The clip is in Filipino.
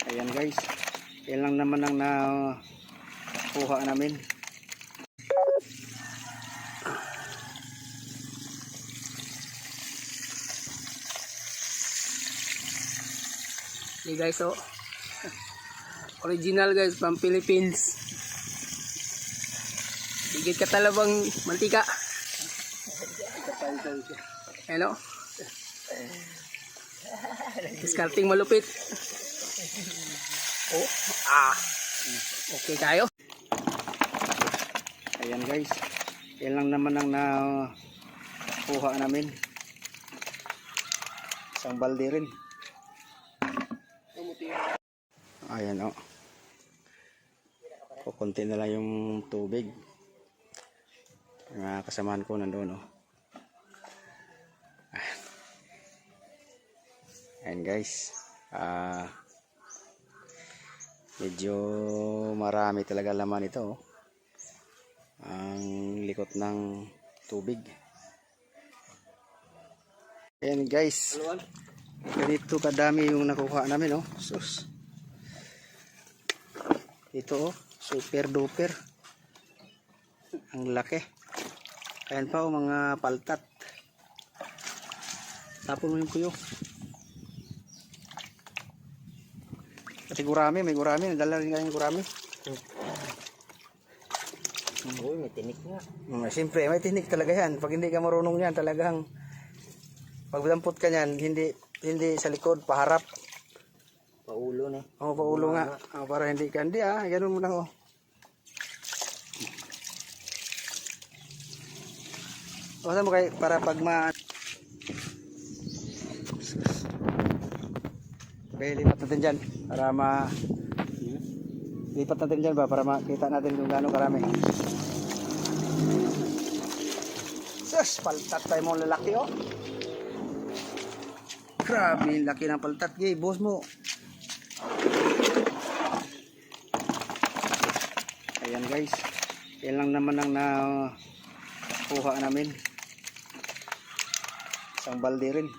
Ayan guys, yan lang naman ang nakuha namin. Hey guys, oh. Original guys, from Philippines. Higit katalabang mantika. Hello. Discarding malupit. Oh, okay tayo. Ayan guys, yan lang naman ang nakuha namin. Isang balde rin. Ayan o. Kukunti na lang yung tubig. Mga kasamahan ko nandoon o. Ayan guys. Medyo marami talaga laman ito o. Ang likot ng tubig. Ayan guys. Ganito kadami yung nakuha namin o. Sus. Ito oh, super duper. Ang laki. Ayan pa oh, mga paltat. Tapon mo yung kuyo. Kasi gurami, may gurami. Nadala rin kayong gurami. Uy, may tinik nga. Siyempre, may tinik talaga yan. Pag hindi ka marunong yan, talagang pagdampot ka yan, hindi sa likod, paharap. Paulo na. Oh, paulo nga. Para hindi ka, hindi ganun mo lang oh. Basta mo kayo, para pag okay, lipat natin dyan. Para lipat natin dyan ba? Para makita natin kung gaano karami. Sus, paltat tayo mo lalaki oh. Grabe, laki ng paltat. Gay, boss mo. Ayan guys, yan lang naman ang nakuha namin. Isang balde rin.